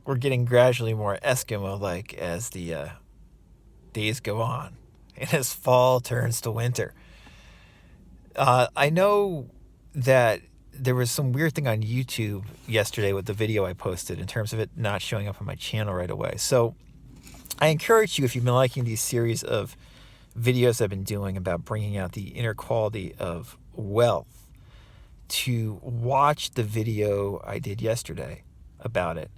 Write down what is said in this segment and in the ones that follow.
We're getting gradually more Eskimo-like as the days go on and as fall turns to winter. I know that there was some weird thing on YouTube yesterday with the video I posted in terms of it not showing up on my channel right away. So I encourage you, if you've been liking these series of videos I've been doing about bringing out the inner quality of wealth, to watch the video I did yesterday about it,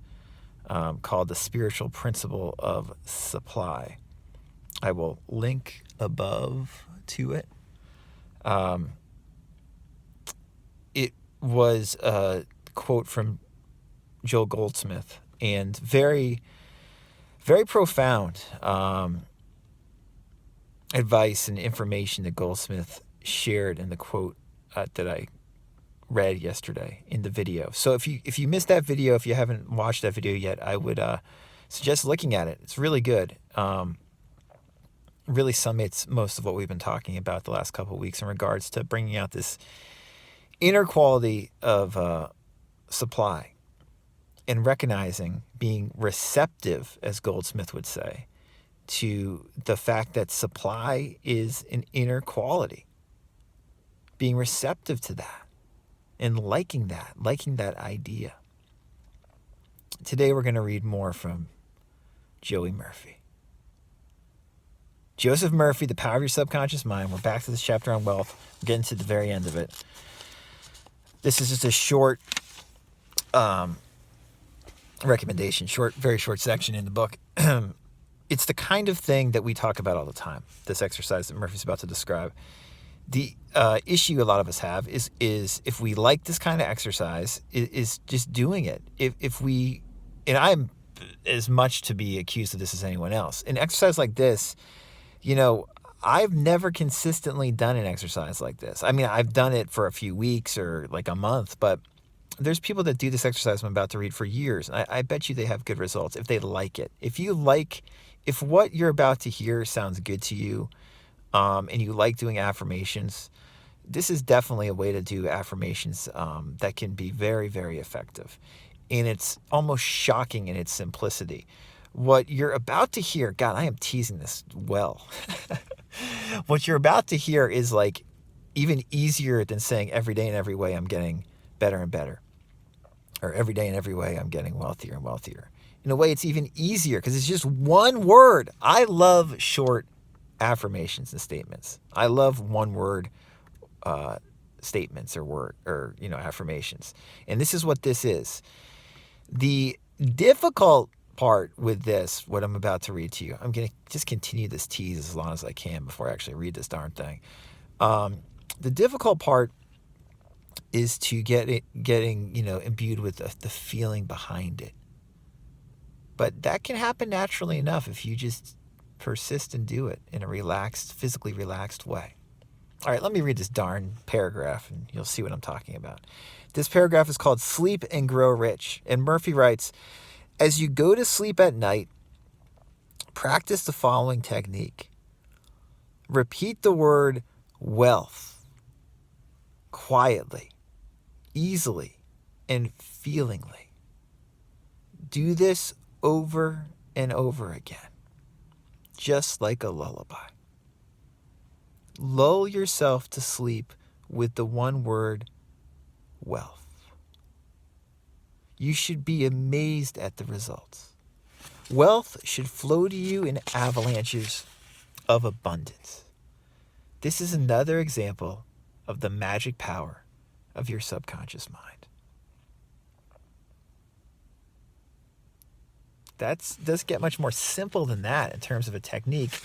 called The Spiritual Principle of Supply. I will link above to it. It was a quote from Joel Goldsmith, and very, very profound advice and information that Goldsmith shared in the quote that I read yesterday in the video. So if you missed that video, if you haven't watched that video yet, I would suggest looking at it. It's really good. Really summates most of what we've been talking about the last couple of weeks in regards to bringing out this inner quality of supply and recognizing, being receptive, as Goldsmith would say, to the fact that supply is an inner quality. Being receptive to that and liking that idea. Today we're going to read more from Joey Murphy. Joseph Murphy, The Power of Your Subconscious Mind. We're back to this chapter on wealth. We're getting to the very end of it. This is just a short recommendation, very short section in the book. It's the kind of thing that we talk about all the time, this exercise that Murphy's about to describe. The issue a lot of us have is if we like this kind of exercise, is just doing it. If we, and I'm as much to be accused of this as anyone else. An exercise like this, I've never consistently done an exercise like this. I mean, I've done it for a few weeks or like a month, but there's people that do this exercise I'm about to read for years. I bet you they have good results if they like it. If what you're about to hear sounds good to you, and you like doing affirmations, this is definitely a way to do affirmations that can be very, very effective. And it's almost shocking in its simplicity. What you're about to hear, God, I am teasing this well. What you're about to hear is like even easier than saying every day in every way I'm getting better and better. Or every day in every way I'm getting wealthier and wealthier. In a way, it's even easier because it's just one word. I love short affirmations and statements. I love one word statements or affirmations. And this is what this is. The difficult part with this, what I'm about to read to you, I'm going to just continue this tease as long as I can before I actually read this darn thing. The difficult part is to getting imbued with the feeling behind it. But that can happen naturally enough if you just persist and do it in a relaxed, physically relaxed way. All right, let me read this darn paragraph and you'll see what I'm talking about. This paragraph is called Sleep and Grow Rich. And Murphy writes, as you go to sleep at night, practice the following technique. Repeat the word wealth quietly, easily, and feelingly. Do this over and over again, just like a lullaby. Lull yourself to sleep with the one word, wealth. You should be amazed at the results. Wealth should flow to you in avalanches of abundance. This is another example of the magic power of your subconscious mind. That does get much more simple than that in terms of a technique.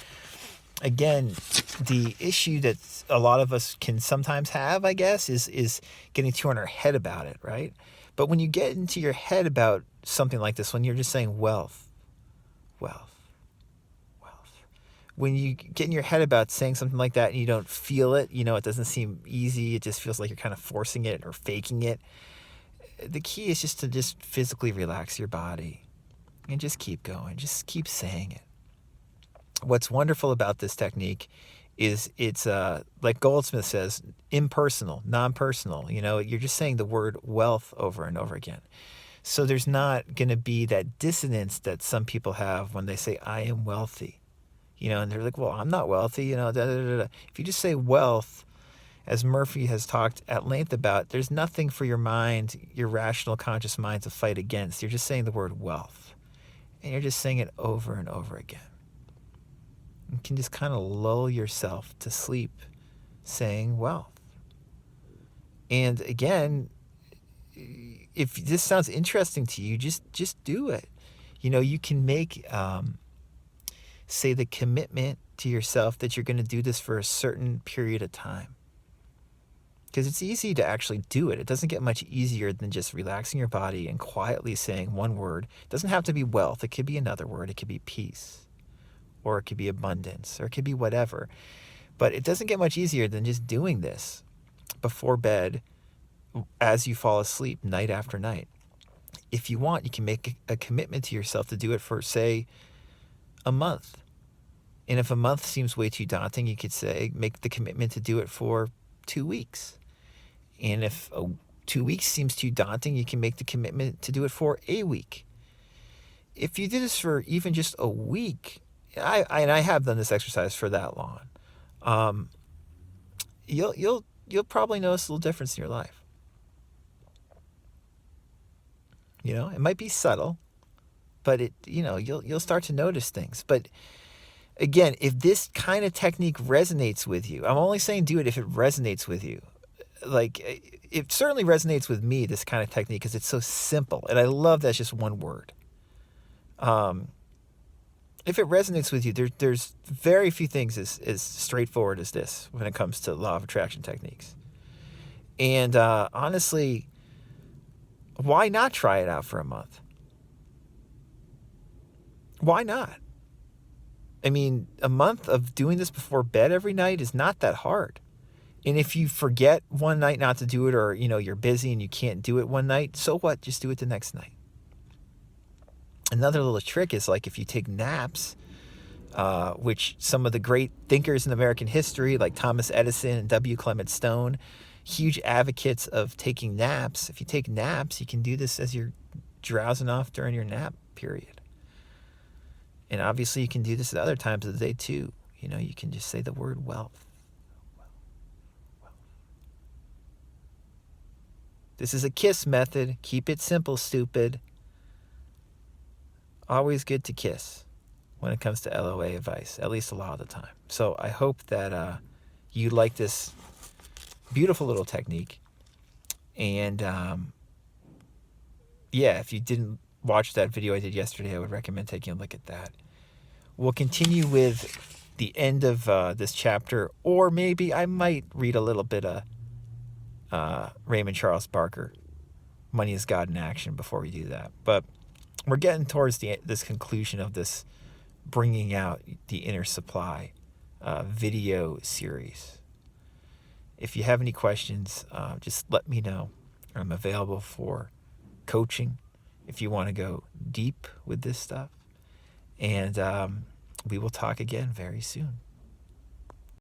Again, the issue that a lot of us can sometimes have, I guess, is getting too in our head about it, right? But when you get into your head about something like this, when you're just saying wealth, when you get in your head about saying something like that and you don't feel it, it doesn't seem easy, it just feels like you're kind of forcing it or faking it. The key is just to physically relax your body and just keep going, just keep saying it. What's wonderful about this technique is it's like Goldsmith says, impersonal, non-personal. You're just saying the word wealth over and over again. So there's not going to be that dissonance that some people have when they say, I am wealthy. And they're like, well, I'm not wealthy, da, da, da, da. If you just say wealth, as Murphy has talked at length about, there's nothing for your mind, your rational conscious mind, to fight against. You're just saying the word wealth. And you're just saying it over and over again. You can just kind of lull yourself to sleep saying wealth. And again, if this sounds interesting to you, just do it. You can make, say, the commitment to yourself that you're going to do this for a certain period of time. Because it's easy to actually do it. It doesn't get much easier than just relaxing your body and quietly saying one word. It doesn't have to be wealth. It could be another word. It could be peace. Or it could be abundance. Or it could be whatever. But it doesn't get much easier than just doing this before bed as you fall asleep night after night. If you want, you can make a commitment to yourself to do it for, say, a month. And if a month seems way too daunting, you could say, make the commitment to do it for 2 weeks. And if 2 weeks seems too daunting, you can make the commitment to do it for a week. If you do this for even just a week, I have done this exercise for that long, you'll probably notice a little difference in your life. It might be subtle, but you'll start to notice things. But again, if this kind of technique resonates with you, I'm only saying do it if it resonates with you. Like, it certainly resonates with me, this kind of technique, because it's so simple. And I love that's just one word. If it resonates with you, there's very few things as straightforward as this when it comes to law of attraction techniques. And honestly, why not try it out for a month? Why not? I mean, a month of doing this before bed every night is not that hard. And if you forget one night not to do it, or, you're busy and you can't do it one night, so what? Just do it the next night. Another little trick is, like, if you take naps, which some of the great thinkers in American history, like Thomas Edison and W. Clement Stone, huge advocates of taking naps. If you take naps, you can do this as you're drowsing off during your nap period. And obviously you can do this at other times of the day too. You can just say the word wealth. This is a KISS method. Keep it simple, stupid. Always good to kiss when it comes to LOA advice, at least a lot of the time. So I hope that you like this beautiful little technique. And if you didn't watch that video I did yesterday, I would recommend taking a look at that. We'll continue with the end of this chapter, or maybe I might read a little bit of Raymond Charles Barker, Money is God in Action, before we do that. But we're getting towards this conclusion of this Bringing Out the Inner Supply video series. If you have any questions, just let me know. I'm available for coaching if you want to go deep with this stuff. And we will talk again very soon.